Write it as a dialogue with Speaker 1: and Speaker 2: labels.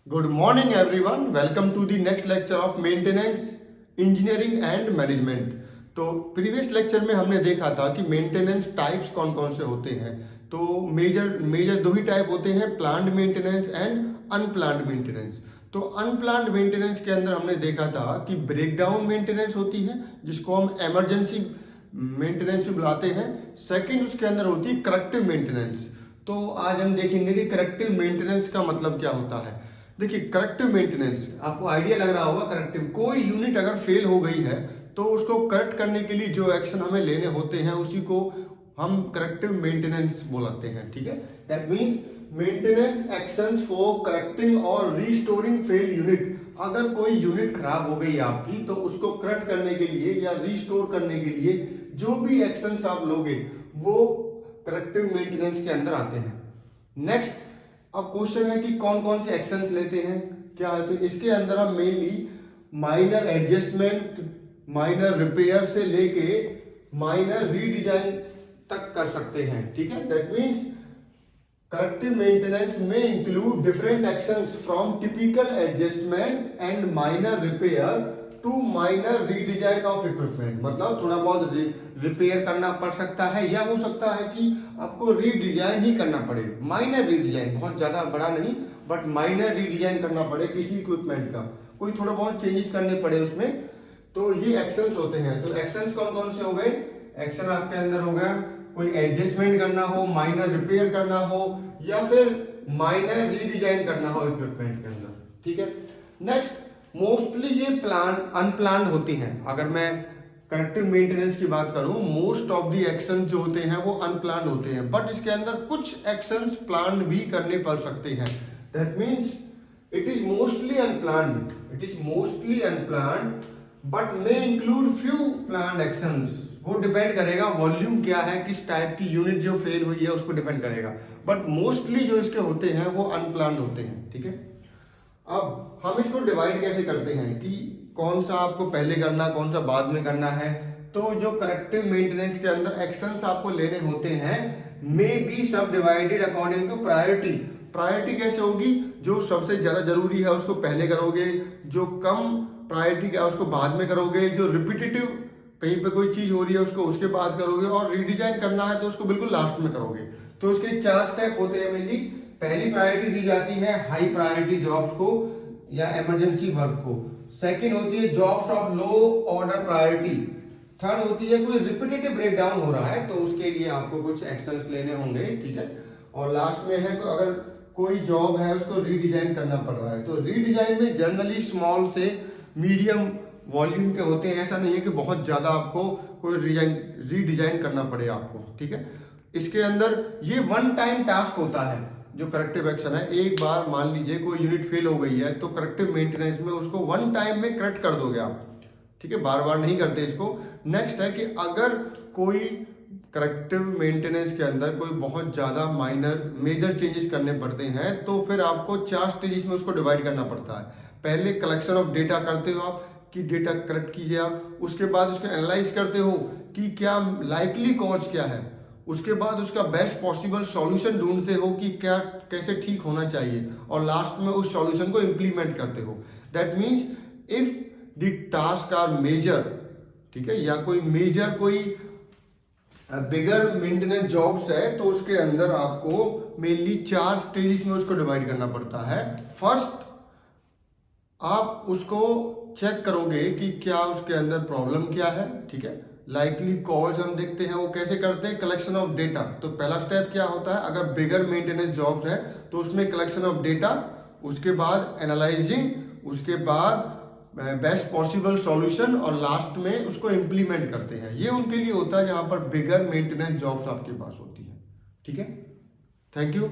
Speaker 1: Good morning, everyone. Welcome to the next lecture of maintenance, engineering and management. तो previous lecture में हमने देखा था कि मेंटेनेंस टाइप्स कौन कौन से होते हैं। तो मेजर दो ही टाइप होते हैं, planned maintenance and unplanned maintenance. तो अनप्लान्ड मेंटेनेंस के अंदर हमने देखा था कि ब्रेकडाउन मेंटेनेंस होती है, जिसको हम इमरजेंसी मेंटेनेंस भी बुलाते हैं। सेकंड उसके अंदर होती है करेक्टिव मेंटेनेंस। तो आज हम देखेंगे कि करेक्टिव मेंटेनेंस का मतलब क्या होता है। देखिए, करेक्टिव मेंटेनेंस, आपको आइडिया लग रहा होगा। करेक्टिव, कोई यूनिट अगर फेल हो गई है तो उसको करेक्ट करने के लिए जो एक्शन हमें लेने होते हैं उसी को हम करेक्टिव मेंटेनेंस बोलते हैं। ठीक है, that means maintenance actions for correcting और रिस्टोरिंग फेल यूनिट। अगर कोई यूनिट खराब हो गई आपकी तो उसको करेक्ट करने के लिए या रिस्टोर करने के लिए जो भी एक्शंस आप लोगे वो करेक्टिव मेंटेनेंस के अंदर आते हैं। नेक्स्ट, अब क्वेश्चन है कि कौन कौन से एक्शंस लेते हैं, क्या है। तो इसके अंदर हम mainly minor adjustment, minor repair से लेके माइनर रीडिजाइन तक कर सकते हैं। ठीक है, दैट मींस करेक्टिव मेंटेनेंस में include different actions from typical adjustment and minor repair to minor redesign of equipment. मतलब थोड़ा बहुत रिपेयर करना पड़ सकता है या हो सकता है कि आपको रीडिजाइन ही करना पड़े। माइनर रीडिजाइन, बहुत ज्यादा बड़ा नहीं, बट माइनर रीडिजाइन करना पड़े किसी इक्विपमेंट का, कोई थोड़ा बहुत चेंजेस करने पड़े उसमें। तो ये एक्शंस होते हैं। तो एक्शंस कौन कौन से हो गए? एक्शन आपके अंदर हो गया कोई एडजस्टमेंट करना हो, माइनर रिपेयर करना हो या फिर माइनर रीडिजाइन करना हो इक्विपमेंट के अंदर। ठीक है, नेक्स्ट, मोस्टली ये प्लान अनप्लान्ड होती हैं। अगर मैं करेक्टिव मेंटेनेंस की बात करूं, मोस्ट ऑफ द एक्शन जो होते हैं वो अनप्लान्ड होते हैं, बट इसके अंदर कुछ एक्शंस प्लान भी करने पड़ सकते हैं। That means it is mostly unplanned but may include few planned actions. वो डिपेंड करेगा वॉल्यूम क्या है, किस टाइप की यूनिट जो फेल हुई है उस पर डिपेंड करेगा, बट मोस्टली जो इसके होते हैं वो अनप्लान्ड होते हैं। ठीक है, अब हम इसको डिवाइड कैसे करते हैं कि कौन सा आपको पहले करना, कौन सा बाद में करना है। तो जो करेक्टिव मेंटेनेंस के अंदर एक्शंस आपको लेने होते हैं मे बी सब divided according to priority. Priority कैसे होगी? जो सबसे ज्यादा जरूरी है उसको पहले करोगे, जो कम प्रायोरिटी का उसको बाद में करोगे, जो रिपीटेटिव कहीं पे कोई चीज हो रही है उसको उसके बाद करोगे, और रीडिजाइन करना है तो उसको बिल्कुल लास्ट में करोगे। तो इसके 4 स्टेप होते हैं मेनली। पहली प्रायोरिटी दी जाती है हाई प्रायोरिटी जॉब्स को या इमरजेंसी वर्क को। सेकंड होती है jobs of low order priority. Third होती है कोई रिपीटेटिव ब्रेकडाउन हो रहा है तो उसके लिए आपको कुछ एक्शंस लेने होंगे। ठीक है, और लास्ट में है अगर कोई जॉब है उसको रीडिजाइन करना पड़ रहा है। तो रीडिजाइन में जनरली स्मॉल से मीडियम वॉल्यूम के होते हैं। ऐसा नहीं है कि बहुत ज्यादा आपको कोई रीडिजाइन करना पड़े आपको। ठीक है, इसके अंदर ये वन टाइम टास्क होता है। जो करेक्टिव एक्शन है, एक बार मान लीजिए कोई यूनिट फेल हो गई है तो करेक्टिव मेंटेनेंस में उसको वन टाइम में करेक्ट कर दोगे आप। ठीक है, बार बार नहीं करते इसको। नेक्स्ट है कि अगर कोई करेक्टिव मेंटेनेंस के अंदर कोई बहुत ज्यादा माइनर मेजर चेंजेस करने पड़ते हैं तो फिर आपको 4 स्टेजेस में उसको डिवाइड करना पड़ता है। पहले कलेक्शन ऑफ डेटा करते हो आप कि डेटा कलेक्ट कीजिए आप, उसके बाद उसको एनालाइज करते हो कि क्या लाइकली कॉज क्या है, उसके बाद उसका बेस्ट पॉसिबल सॉल्यूशन ढूंढते हो कि क्या कैसे ठीक होना चाहिए, और लास्ट में उस सॉल्यूशन को इंप्लीमेंट करते हो। That means if the task are major, ठीक है, या कोई मेजर कोई बिगर मेंटेनेंस जॉब्स है तो उसके अंदर आपको मेनली 4 स्टेजेस में उसको डिवाइड करना पड़ता है। फर्स्ट, आप उसको चेक करोगे कि क्या उसके अंदर प्रॉब्लम क्या है। ठीक है, लाइकली कॉज हम देखते हैं वो कैसे करते हैं, कलेक्शन ऑफ डेटा। तो पहला स्टेप क्या होता है, अगर बिगर मेंटेनेंस जॉब्स है तो उसमें कलेक्शन ऑफ डेटा, उसके बाद एनालाइजिंग, उसके बाद बेस्ट पॉसिबल सॉल्यूशन, और लास्ट में उसको इंप्लीमेंट करते हैं। ये उनके लिए होता है जहां पर बिगर मेंटेनेंस जॉब्स आपके पास होती है। ठीक है, थैंक यू।